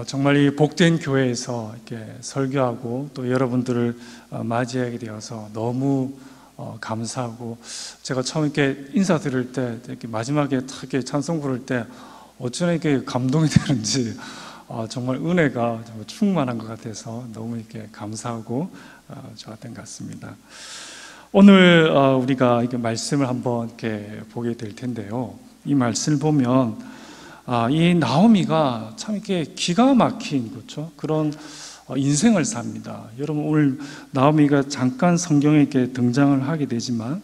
정말 이 복된 교회에서 이렇게 설교하고 또 여러분들을 맞이하게 되어서 너무 감사하고, 제가 처음 이렇게 인사드릴 때 이렇게 마지막에 딱 이렇게 찬송 부를 때 어쩌나 이렇게 감동이 되는지 정말 은혜가 정말 충만한 것 같아서 너무 이렇게 감사하고 좋았던 것 같습니다. 오늘 우리가 이렇게 말씀을 한번 이렇게 보게 될 텐데요. 이 말씀을 보면 이 나오미가 참 이렇게 기가 막힌, 그렇죠? 그런 인생을 삽니다. 여러분, 오늘 나오미가 잠깐 성경에 이렇게 등장을 하게 되지만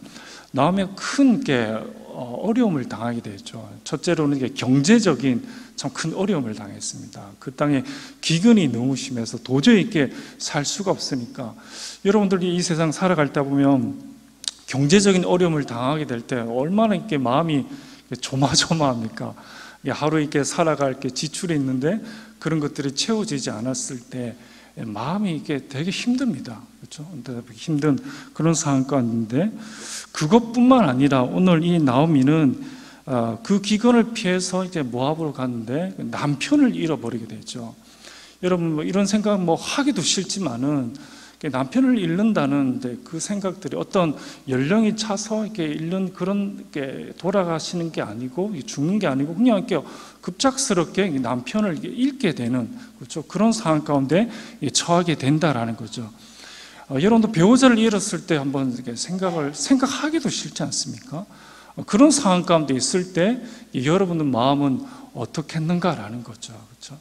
나오미가 큰 어려움을 당하게 되죠. 첫째로는 이게 경제적인 참 큰 어려움을 당했습니다. 그 땅에 기근이 너무 심해서 도저히 이렇게 살 수가 없으니까, 여러분들이 이 세상 살아갈 때 보면 경제적인 어려움을 당하게 될 때 얼마나 이렇게 마음이 조마조마합니까? 하루 이렇게 살아갈 지출이 있는데 그런 것들이 채워지지 않았을 때 마음이 이게 되게 힘듭니다. 그렇죠? 힘든 그런 상황 가운데, 그것뿐만 아니라 오늘 이 나오미는 그 기근을 피해서 이제 모압으로 갔는데 남편을 잃어버리게 되죠. 여러분, 이런 생각 하기도 싫지만은 남편을 잃는다는 그 생각들이 어떤 연령이 차서 이렇게 잃는 그런 돌아가시는 게 아니고 죽는 게 아니고 그냥 이렇게 급작스럽게 남편을 잃게 되는, 그렇죠? 그런 상황 가운데 처하게 된다라는 거죠. 여러분도 배우자를 잃었을 때 한번 생각하기도 싫지 않습니까? 그런 상황 가운데 있을 때 여러분의 마음은 어떻겠는가라는 거죠. 그렇죠?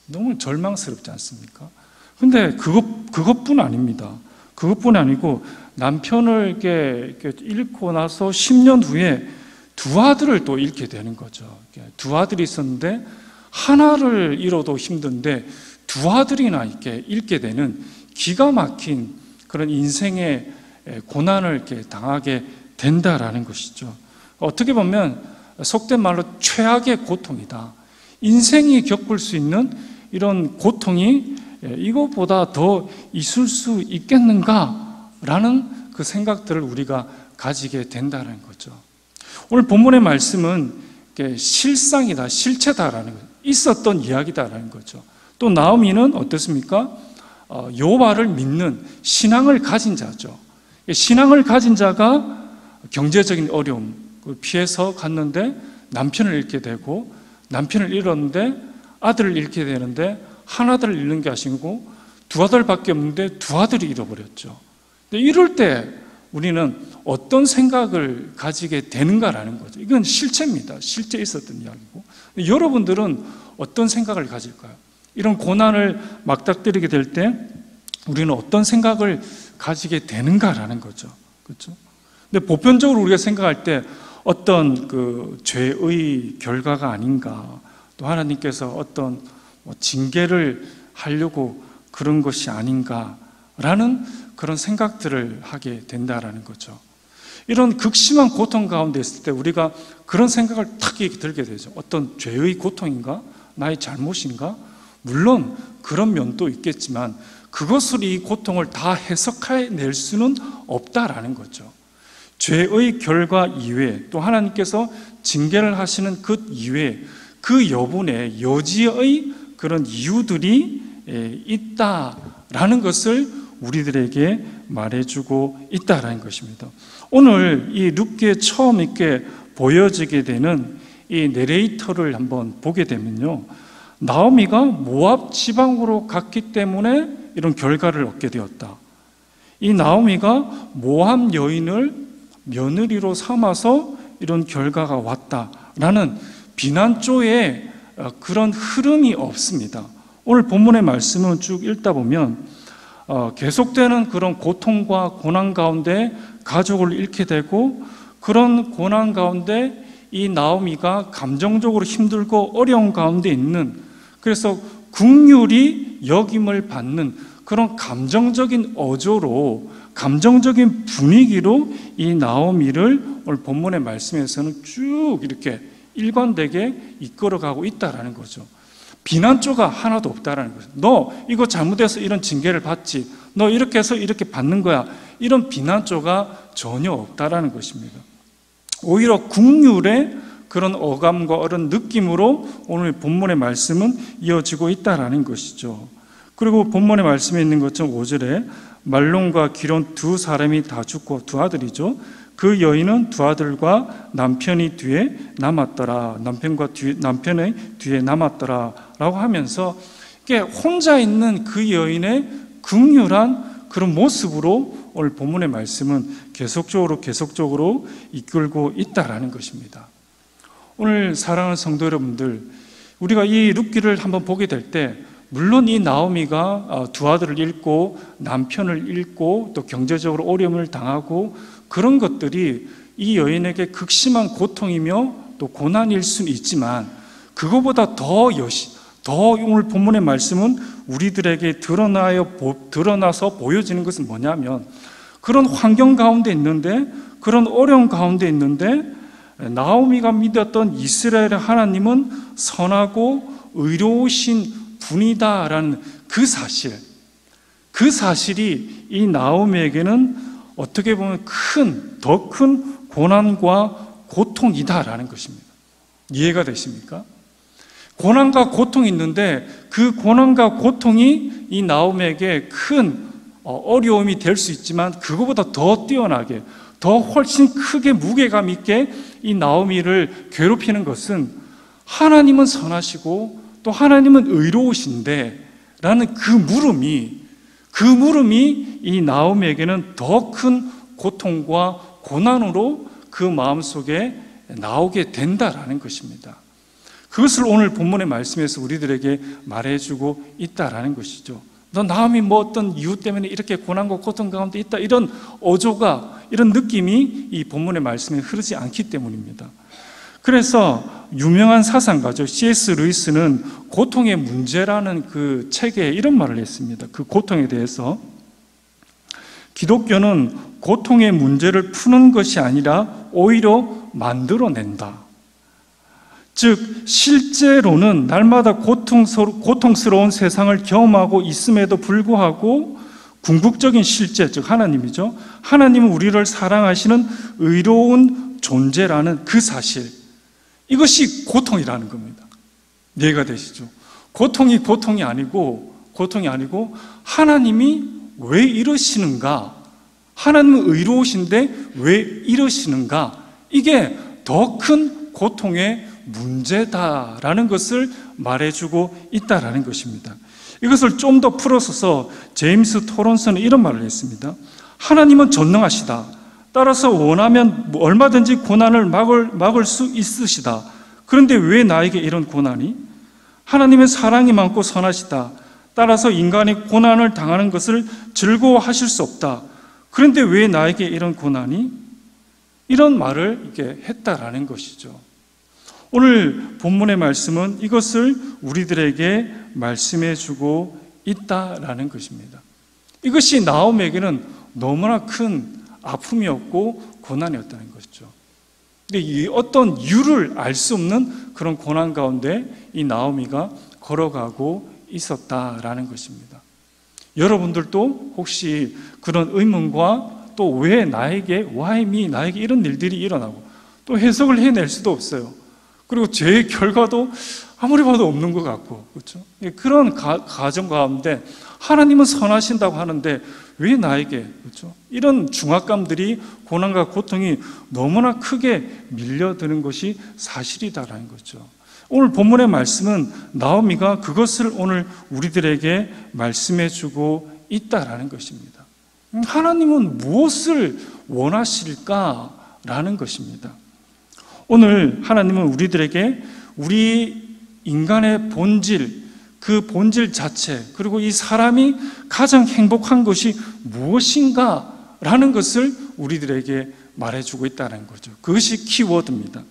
너무 절망스럽지 않습니까? 근데 그것뿐 아닙니다. 그것뿐 아니고 남편을 이렇게 잃고 나서 10년 후에 두 아들을 또 잃게 되는 거죠. 두 아들이 있었는데 하나를 잃어도 힘든데 두 아들이나 이렇게 잃게 되는 기가 막힌 그런 인생의 고난을 이렇게 당하게 된다라는 것이죠. 어떻게 보면 속된 말로 최악의 고통이다. 인생이 겪을 수 있는 이런 고통이 이것보다 더 있을 수 있겠는가라는 그 생각들을 우리가 가지게 된다는 거죠. 오늘 본문의 말씀은 실상이다, 실체다라는 거죠. 있었던 이야기다라는 거죠. 또 나오미는 어떻습니까? 여호와를 믿는 신앙을 가진 자죠. 신앙을 가진 자가 경제적인 어려움을 피해서 갔는데 남편을 잃게 되고, 남편을 잃었는데 아들을 잃게 되는데 한 아들을 잃는 게 아니고 두 아들밖에 없는데 두 아들이 잃어버렸죠. 근데 이럴 때 우리는 어떤 생각을 가지게 되는가라는 거죠. 이건 실체입니다. 실제 있었던 이야기고, 여러분들은 어떤 생각을 가질까요? 이런 고난을 맞닥뜨리게 될 때 우리는 어떤 생각을 가지게 되는가라는 거죠. 그렇죠? 근데 보편적으로 우리가 생각할 때 어떤 그 죄의 결과가 아닌가, 또 하나님께서 어떤 징계를 하려고 그런 것이 아닌가라는 그런 생각들을 하게 된다라는 거죠. 이런 극심한 고통 가운데 있을 때 우리가 그런 생각을 탁 들게 되죠. 어떤 죄의 고통인가? 나의 잘못인가? 물론 그런 면도 있겠지만 그것을 이 고통을 다 해석해낼 수는 없다라는 거죠. 죄의 결과 이외에 또 하나님께서 징계를 하시는 그 이외에 그 여분의 여지의 그런 이유들이 있다라는 것을 우리들에게 말해주고 있다라는 것입니다. 오늘 이 룻기에 처음 이렇게 보여지게 되는 이 내레이터를 한번 보게 되면요, 나오미가 모압 지방으로 갔기 때문에 이런 결과를 얻게 되었다. 이 나오미가 모압 여인을 며느리로 삼아서 이런 결과가 왔다라는 비난조의 그런 흐름이 없습니다. 오늘 본문의 말씀을 쭉 읽다 보면 계속되는 그런 고통과 고난 가운데 가족을 잃게 되고, 그런 고난 가운데 이 나오미가 감정적으로 힘들고 어려운 가운데 있는, 그래서 긍휼히 여김을 받는 그런 감정적인 어조로, 감정적인 분위기로 이 나오미를 오늘 본문의 말씀에서는 쭉 이렇게 일관되게 이끌어가고 있다라는 거죠. 비난조가 하나도 없다라는 거죠. 너 이거 잘못해서 이런 징계를 받지, 너 이렇게 해서 이렇게 받는 거야, 이런 비난조가 전혀 없다라는 것입니다. 오히려 긍휼의 그런 어감과 그런 느낌으로 오늘 본문의 말씀은 이어지고 있다라는 것이죠. 그리고 본문의 말씀에 있는 것처럼 5절에 말론과 기론 두 사람이 다 죽고, 두 아들이죠. 그 여인은 두 아들과 남편이 뒤에 남았더라. 남편의 뒤에 남았더라. 라고 하면서 이게 혼자 있는 그 여인의 극률한 그런 모습으로 오늘 본문의 말씀은 계속적으로 이끌고 있다라는 것입니다. 오늘 사랑하는 성도 여러분들, 우리가 이 룻기를 한번 보게 될 때 물론 이 나오미가 두 아들을 잃고 남편을 잃고 또 경제적으로 어려움을 당하고 그런 것들이 이 여인에게 극심한 고통이며 또 고난일 수는 있지만, 그거보다 더 오늘 본문의 말씀은 우리들에게 드러나서 보여지는 것은 뭐냐면, 그런 환경 가운데 있는데, 그런 어려움 가운데 있는데 나오미가 믿었던 이스라엘의 하나님은 선하고 의로우신 분이다라는 그 사실이 이 나오미에게는 어떻게 보면 더 큰 고난과 고통이다라는 것입니다. 이해가 되십니까? 고난과 고통이 있는데 그 고난과 고통이 이 나오미에게 큰 어려움이 될 수 있지만, 그거보다 더 뛰어나게, 더 훨씬 크게 무게감 있게 이 나오미를 괴롭히는 것은 하나님은 선하시고 또 하나님은 의로우신데 라는 그 물음이 이 나오미에게는 더 큰 고통과 고난으로 그 마음속에 나오게 된다라는 것입니다. 그것을 오늘 본문의 말씀에서 우리들에게 말해주고 있다라는 것이죠. 너 나오미 뭐 어떤 이유 때문에 이렇게 고난과 고통 가운데 있다, 이런 어조가, 이런 느낌이 이 본문의 말씀에 흐르지 않기 때문입니다. 그래서 유명한 사상가죠, C.S. 루이스는 고통의 문제라는 그 책에 이런 말을 했습니다. 그 고통에 대해서, 기독교는 고통의 문제를 푸는 것이 아니라 오히려 만들어낸다. 즉 실제로는 날마다 고통스러운 세상을 경험하고 있음에도 불구하고 궁극적인 실제, 즉 하나님이죠. 하나님은 우리를 사랑하시는 의로운 존재라는 그 사실, 이것이 고통이라는 겁니다. 이해가 되시죠? 고통이 아니고 하나님이 왜 이러시는가? 하나님은 의로우신데 왜 이러시는가? 이게 더 큰 고통의 문제다라는 것을 말해주고 있다라는 것입니다. 이것을 좀 더 풀어서서 제임스 토론슨은 이런 말을 했습니다. 하나님은 전능하시다. 따라서 원하면 얼마든지 고난을 막을 수 있으시다. 그런데 왜 나에게 이런 고난이? 하나님은 사랑이 많고 선하시다. 따라서 인간이 고난을 당하는 것을 즐거워하실 수 없다. 그런데 왜 나에게 이런 고난이? 이런 말을 이렇게 했다라는 것이죠. 오늘 본문의 말씀은 이것을 우리들에게 말씀해 주고 있다라는 것입니다. 이것이 나오미에게는 너무나 큰 아픔이었고 고난이었다는 것이죠. 근데 이 어떤 이유를 알 수 없는 그런 고난 가운데 이 나오미가 걸어가고 있었다라는 것입니다. 여러분들도 혹시 그런 의문과 또 왜 나에게 이런 일들이 일어나고, 또 해석을 해낼 수도 없어요. 그리고 제 결과도 아무리 봐도 없는 것 같고, 그렇죠? 그런 가정 가운데 하나님은 선하신다고 하는데 왜 나에게, 그렇죠? 이런 중압감들이, 고난과 고통이 너무나 크게 밀려드는 것이 사실이다라는 거죠. 오늘 본문의 말씀은 나오미가 그것을 오늘 우리들에게 말씀해 주고 있다라는 것입니다. 하나님은 무엇을 원하실까라는 것입니다. 오늘 하나님은 우리들에게 우리 인간의 본질, 그 본질 자체, 그리고 이 사람이 가장 행복한 것이 무엇인가라는 것을 우리들에게 말해주고 있다는 거죠. 그것이 키워드입니다.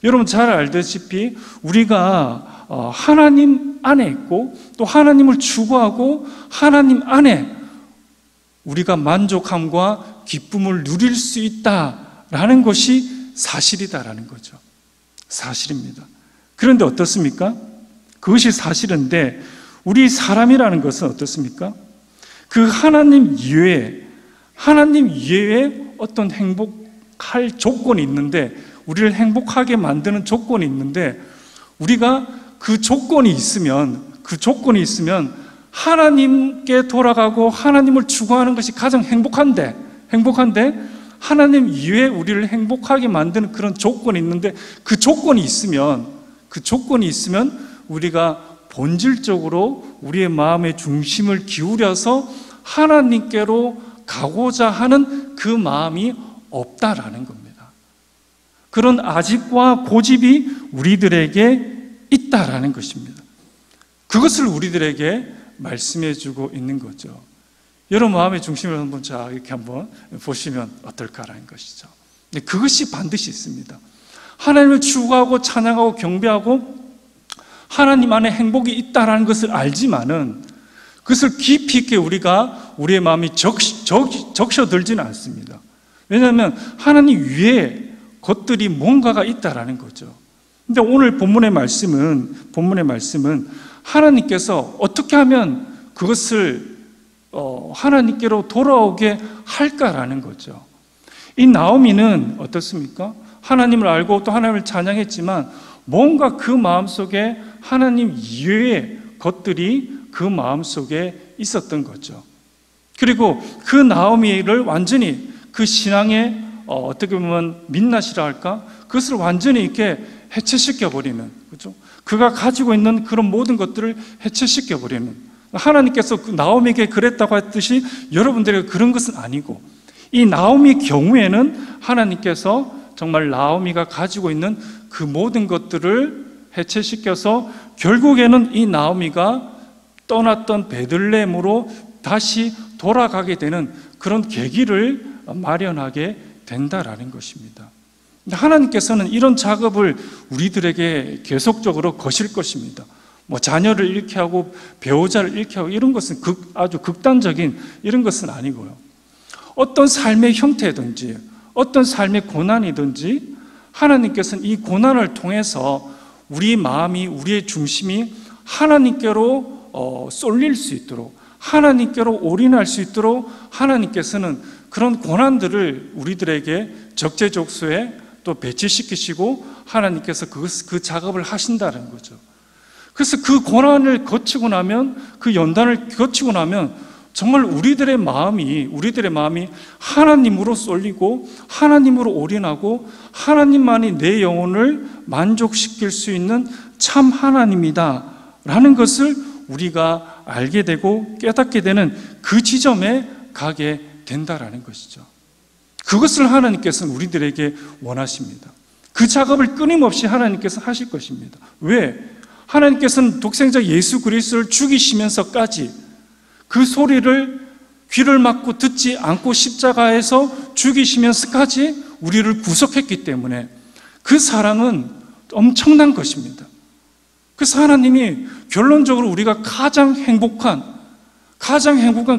여러분 잘 알다시피 우리가 하나님 안에 있고 또 하나님을 추구하고 하나님 안에 우리가 만족함과 기쁨을 누릴 수 있다라는 것이 사실이다라는 거죠. 사실입니다. 그런데 어떻습니까? 그것이 사실인데 우리 사람이라는 것은 어떻습니까? 그 하나님 이외에 어떤 행복할 조건이 있는데 우리를 행복하게 만드는 조건이 있는데, 우리가 그 조건이 있으면 하나님께 돌아가고 하나님을 추구하는 것이 가장 행복한데 하나님 이외에 우리를 행복하게 만드는 그런 조건이 있는데, 그 조건이 있으면 우리가 본질적으로 우리의 마음의 중심을 기울여서 하나님께로 가고자 하는 그 마음이 없다라는 겁니다. 그런 아집과 고집이 우리들에게 있다라는 것입니다. 그것을 우리들에게 말씀해 주고 있는 거죠. 여러분 마음의 중심을 한번 이렇게 한번 보시면 어떨까라는 것이죠. 그것이 반드시 있습니다. 하나님을 추구하고 찬양하고 경배하고 하나님 안에 행복이 있다라는 것을 알지만은 그것을 깊이 있게 우리의 마음이 적셔들지는 않습니다. 왜냐하면 하나님 위에 것들이 뭔가가 있다라는 거죠. 근데 오늘 본문의 말씀은 하나님께서 어떻게 하면 그것을 하나님께로 돌아오게 할까라는 거죠. 이 나오미는 어떻습니까? 하나님을 알고 또 하나님을 찬양했지만 뭔가 그 마음속에 하나님 이외의 것들이 그 마음속에 있었던 거죠. 그리고 그 나오미를 완전히 그 신앙의 어떻게 보면 민낯이라 할까? 그것을 완전히 이렇게 해체시켜버리는, 그렇죠? 그가 가지고 있는 그런 모든 것들을 해체시켜버리는, 하나님께서 그 나오미에게 그랬다고 했듯이 여러분들에게 그런 것은 아니고, 이 나오미 경우에는 하나님께서 정말 나오미가 가지고 있는 그 모든 것들을 해체시켜서 결국에는 이 나오미가 떠났던 베들레헴으로 다시 돌아가게 되는 그런 계기를 마련하게 된다라는 것입니다. 하나님께서는 이런 작업을 우리들에게 계속적으로 거실 것입니다. 자녀를 잃게 하고 배우자를 잃게 하고 이런 것은 아주 극단적인 이런 것은 아니고요. 어떤 삶의 형태든지 어떤 삶의 고난이든지 하나님께서는 이 고난을 통해서 우리 마음이, 우리의 중심이 하나님께로 쏠릴 수 있도록, 하나님께로 올인할 수 있도록 하나님께서는 그런 고난들을 우리들에게 적재적소에 또 배치시키시고 하나님께서 그 작업을 하신다는 거죠. 그래서 그 고난을 거치고 나면, 그 연단을 거치고 나면 정말 우리들의 마음이 하나님으로 쏠리고 하나님으로 올인하고 하나님만이 내 영혼을 만족시킬 수 있는 참 하나님이다 라는 것을 우리가 알게 되고 깨닫게 되는 그 지점에 가게 된다라는 것이죠. 그것을 하나님께서는 우리들에게 원하십니다. 그 작업을 끊임없이 하나님께서 하실 것입니다. 왜? 하나님께서는 독생자 예수 그리스도를 죽이시면서까지 그 소리를 귀를 막고 듣지 않고 십자가에서 죽이시면서까지 우리를 구속했기 때문에 그 사랑은 엄청난 것입니다. 그래서 하나님이 결론적으로 우리가 가장 행복한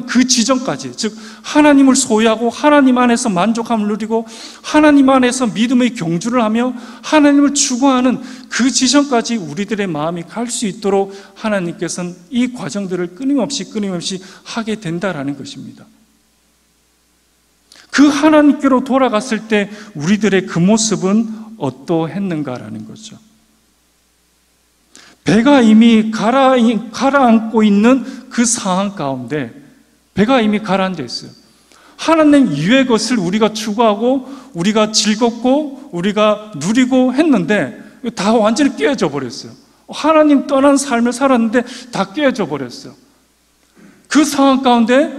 그 지점까지, 즉 하나님을 소유하고 하나님 안에서 만족함을 누리고 하나님 안에서 믿음의 경주를 하며 하나님을 추구하는 그 지점까지 우리들의 마음이 갈 수 있도록 하나님께서는 이 과정들을 끊임없이 하게 된다라는 것입니다. 그 하나님께로 돌아갔을 때 우리들의 그 모습은 어떠했는가라는 거죠. 배가 이미 가라앉고 있는 그 상황 가운데 배가 이미 가라앉아 있어요. 하나님 이외의 것을 우리가 추구하고 우리가 즐겁고 우리가 누리고 했는데 다 완전히 깨어져 버렸어요. 하나님 떠난 삶을 살았는데 다 깨어져 버렸어요. 그 상황 가운데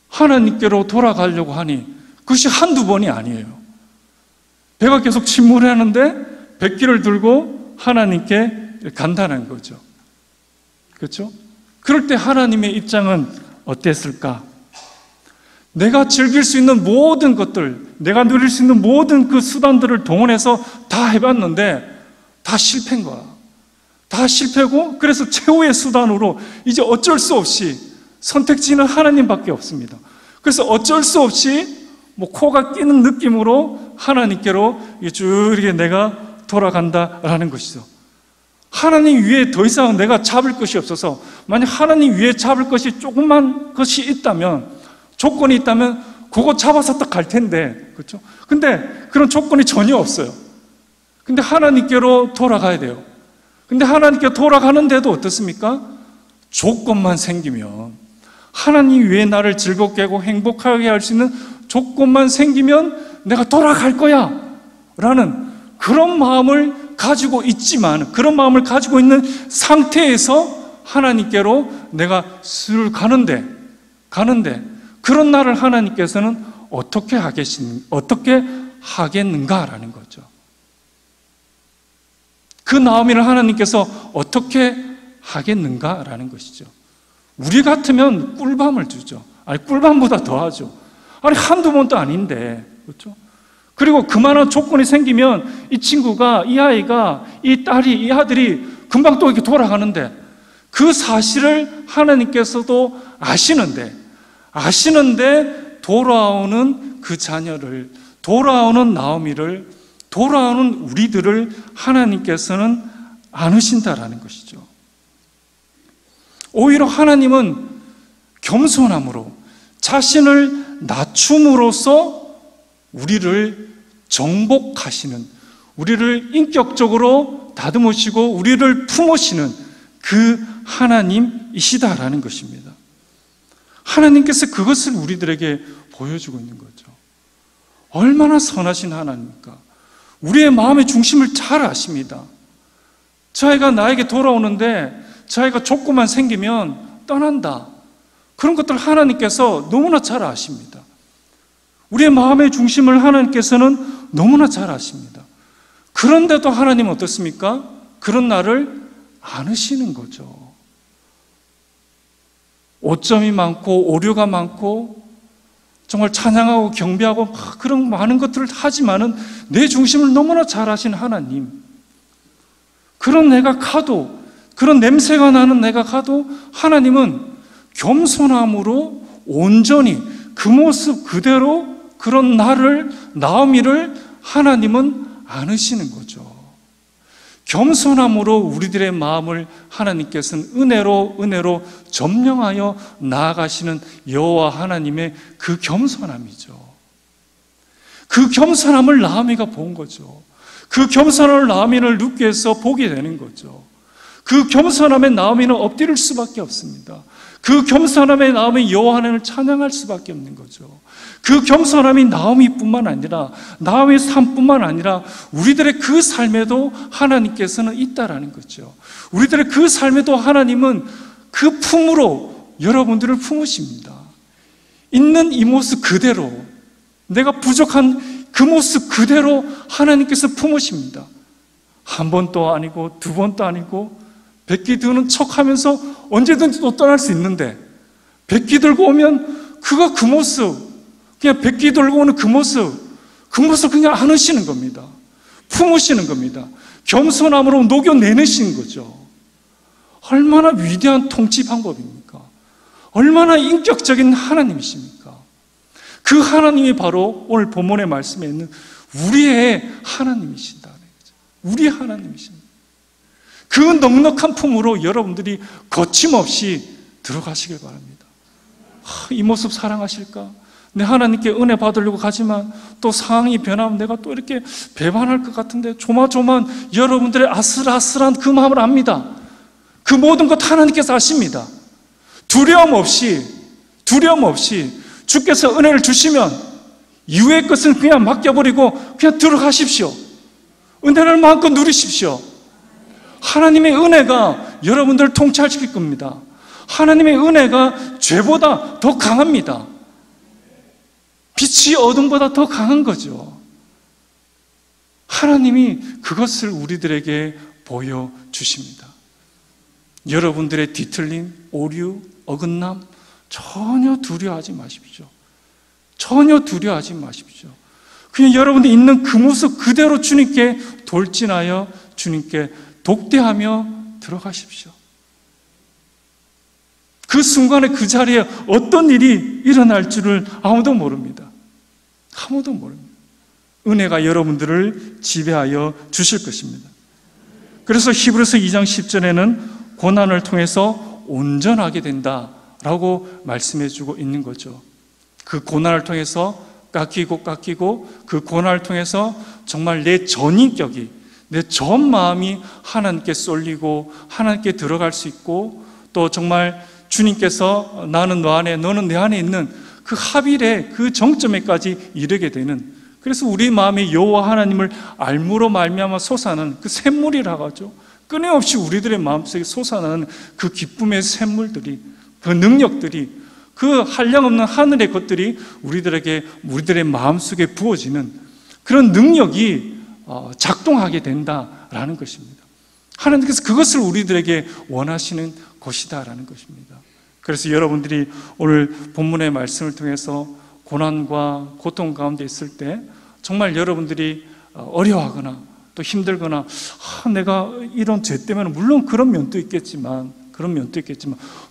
하나님께로 돌아가려고 하니 그것이 한두 번이 아니에요. 배가 계속 침몰하는데 뱃길을 들고 하나님께 간다는 거죠. 그렇죠? 그럴 때 하나님의 입장은 어땠을까? 내가 즐길 수 있는 모든 것들, 내가 누릴 수 있는 모든 그 수단들을 동원해서 다 해봤는데 다 실패인 거야. 다 실패고 그래서 최후의 수단으로 이제 어쩔 수 없이 선택지는 하나님밖에 없습니다. 그래서 어쩔 수 없이 코가 끼는 느낌으로 하나님께로 쭉 이렇게 내가 돌아간다라는 것이죠. 하나님 위에 더 이상 내가 잡을 것이 없어서, 만약 하나님 위에 잡을 것이 조금만 것이 있다면, 조건이 있다면 그거 잡아서 딱 갈 텐데, 그렇죠? 근데 그런 조건이 전혀 없어요. 근데 하나님께로 돌아가야 돼요. 근데 하나님께 돌아가는데도 어떻습니까? 조건만 생기면, 하나님 왜 나를 즐겁게 하고 행복하게 할 수 있는 조건만 생기면 내가 돌아갈 거야 라는 그런 마음을 가지고 있지만, 그런 마음을 가지고 있는 상태에서 하나님께로 내가 슬 가는데 그런 나를 하나님께서는 어떻게 하겠는가라는 거죠. 그 나오미를 하나님께서 어떻게 하겠는가라는 것이죠. 우리 같으면 꿀밤을 주죠. 아니, 꿀밤보다 더 하죠. 아니, 한두 번도 아닌데. 그렇죠? 그리고 그만한 조건이 생기면 이 친구가, 이 아이가, 이 딸이, 이 아들이 금방 또 이렇게 돌아가는데, 그 사실을 하나님께서도 아시는데 돌아오는 그 자녀를, 돌아오는 나오미를, 돌아오는 우리들을 하나님께서는 않으신다라는 것이죠. 오히려 하나님은 겸손함으로, 자신을 낮춤으로써 우리를 정복하시는, 우리를 인격적으로 다듬으시고 우리를 품으시는 그 하나님이시다라는 것입니다. 하나님께서 그것을 우리들에게 보여주고 있는 거죠. 얼마나 선하신 하나님입니까? 우리의 마음의 중심을 잘 아십니다. 저 아이가 나에게 돌아오는데 저 아이가 조건만 생기면 떠난다. 그런 것들 하나님께서 너무나 잘 아십니다. 우리의 마음의 중심을 하나님께서는 너무나 잘 아십니다. 그런데도 하나님은 어떻습니까? 그런 나를 않으시는 거죠. 오점이 많고 오류가 많고 정말 찬양하고 경배하고 그런 많은 것들을 하지만은 내 중심을 너무나 잘 아신 하나님, 그런 내가 가도, 그런 냄새가 나는 내가 가도 하나님은 겸손함으로 온전히 그 모습 그대로 그런 나를, 나오미를 하나님은 안으시는 거죠. 겸손함으로 우리들의 마음을 하나님께서는 은혜로 점령하여 나아가시는 여호와 하나님의 그 겸손함이죠. 그 겸손함을 나오미가 본 거죠. 그 겸손함을 나오미를 룻기에서 보게 되는 거죠. 그 겸손함에 나오미는 엎드릴 수밖에 없습니다. 그 겸손함에 나오미 여호와 하나님을 찬양할 수밖에 없는 거죠. 그 겸손함이 나오미뿐만 아니라, 나오미의 삶뿐만 아니라 우리들의 그 삶에도 하나님께서는 있다라는 거죠. 우리들의 그 삶에도 하나님은 그 품으로 여러분들을 품으십니다. 있는 이 모습 그대로, 내가 부족한 그 모습 그대로 하나님께서 품으십니다. 한 번도 아니고 두 번도 아니고, 백기 드는 척하면서 언제든지 또 떠날 수 있는데, 백기 들고 오면 그가 그 모습, 그냥 백기 들고 오는 그 모습 그냥 안으시는 겁니다. 품으시는 겁니다. 겸손함으로 녹여내시는 거죠. 얼마나 위대한 통치 방법입니까? 얼마나 인격적인 하나님이십니까? 그 하나님이 바로 오늘 본문의 말씀에 있는 우리의 하나님이시다. 우리의 하나님이십니다. 그 넉넉한 품으로 여러분들이 거침없이 들어가시길 바랍니다. 이 모습 사랑하실까? 내 하나님께 은혜 받으려고 가지만 또 상황이 변하면 내가 또 이렇게 배반할 것 같은데, 조마조마한 여러분들의 아슬아슬한 그 마음을 압니다. 그 모든 것 하나님께서 아십니다. 두려움 없이 주께서 은혜를 주시면 이후의 것은 그냥 맡겨버리고 그냥 들어가십시오. 은혜를 마음껏 누리십시오. 하나님의 은혜가 여러분들을 통찰시킬 겁니다. 하나님의 은혜가 죄보다 더 강합니다. 빛이 어둠보다 더 강한 거죠. 하나님이 그것을 우리들에게 보여주십니다. 여러분들의 뒤틀림, 오류, 어긋남 전혀 두려워하지 마십시오. 전혀 두려워하지 마십시오. 그냥 여러분들 있는 그 모습 그대로 주님께 돌진하여 주님께 독대하며 들어가십시오. 그 순간에 그 자리에 어떤 일이 일어날 줄을 아무도 모릅니다. 아무도 모릅니다. 은혜가 여러분들을 지배하여 주실 것입니다. 그래서 히브리서 2장 10절에는 고난을 통해서 온전하게 된다라고 말씀해 주고 있는 거죠. 그 고난을 통해서 깎이고 그 고난을 통해서 정말 내 전인격이, 내 전 마음이 하나님께 쏠리고 하나님께 들어갈 수 있고, 또 정말 주님께서 나는 너 안에 너는 내 안에 있는 그 합일의 그 정점에까지 이르게 되는, 그래서 우리 마음에 여호와 하나님을 알므로 말미암아 솟아나는 그 샘물이라고 하죠. 끊임없이 우리들의 마음속에 솟아나는 그 기쁨의 샘물들이, 그 능력들이, 그 한량없는 하늘의 것들이 우리들의 마음속에 부어지는 그런 능력이 작동하게 된다라는 것입니다. 하나님께서 그것을 우리들에게 원하시는 것이다라는 것입니다. 그래서 여러분들이 오늘 본문의 말씀을 통해서 고난과 고통 가운데 있을 때 정말 여러분들이 어려워하거나 또 힘들거나, 내가 이런 죄 때문에, 물론 그런 면도 있겠지만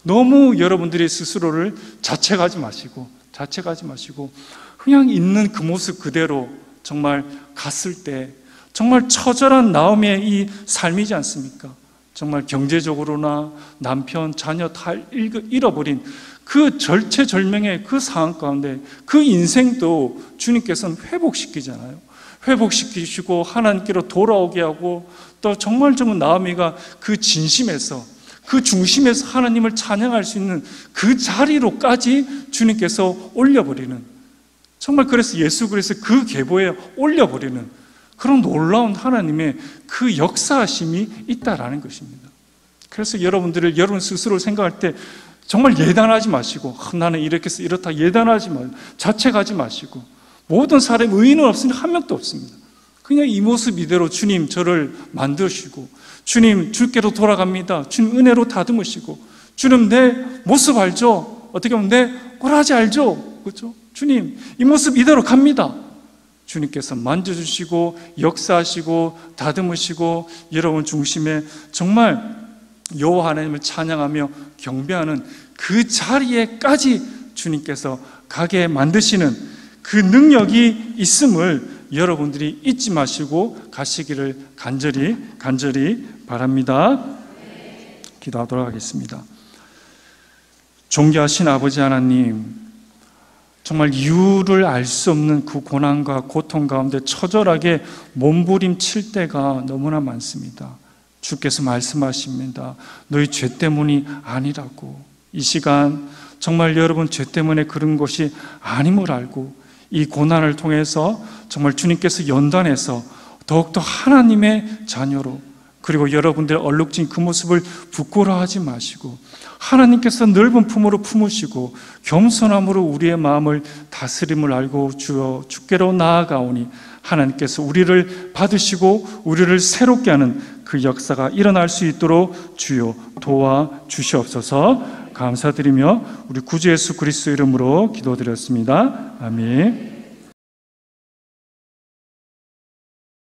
너무 여러분들이 스스로를 자책하지 마시고 그냥 있는 그 모습 그대로 정말 갔을 때 정말 처절한 나오미의 이 삶이지 않습니까? 정말 경제적으로나 남편, 자녀 다 잃어버린 그 절체절명의 그 상황 가운데 그 인생도 주님께서는 회복시키잖아요. 회복시키시고 하나님께로 돌아오게 하고, 또 정말 나오미가 그 진심에서, 그 중심에서 하나님을 찬양할 수 있는 그 자리로까지 주님께서 올려버리는, 정말 그래서 예수 그리스도 그 계보에 올려버리는 그런 놀라운 하나님의 그 역사하심이 있다라는 것입니다. 그래서 여러분 스스로 생각할 때 정말 예단하지 마시고, 나는 이렇게 해서 이렇다 예단하지 마시고, 자책하지 마시고, 모든 사람의 의인은 없으니 한 명도 없습니다. 그냥 이 모습 이대로 주님 저를 만드시고, 주님 주께로 돌아갑니다. 주님 은혜로 다듬으시고, 주님 내 모습 알죠? 어떻게 보면 내 꼬라지 알죠? 그렇죠? 주님 이 모습 이대로 갑니다. 주님께서 만져주시고 역사하시고 다듬으시고 여러분 중심에 정말 여호와 하나님을 찬양하며 경배하는 그 자리에까지 주님께서 가게 만드시는 그 능력이 있음을 여러분들이 잊지 마시고 가시기를 간절히 바랍니다. 기도하도록 하겠습니다. 존귀하신 아버지 하나님, 정말 이유를 알 수 없는 그 고난과 고통 가운데 처절하게 몸부림칠 때가 너무나 많습니다. 주께서 말씀하십니다. 너희 죄 때문이 아니라고. 이 시간 정말 여러분 죄 때문에 그런 것이 아님을 알고 이 고난을 통해서 정말 주님께서 연단해서 더욱더 하나님의 자녀로, 그리고 여러분들의 얼룩진 그 모습을 부끄러워하지 마시고 하나님께서 넓은 품으로 품으시고 겸손함으로 우리의 마음을 다스림을 알고 주께로 나아가오니 하나님께서 우리를 받으시고 우리를 새롭게 하는 그 역사가 일어날 수 있도록 주여 도와주시옵소서. 감사드리며 우리 구주 예수 그리스도 이름으로 기도드렸습니다. 아멘.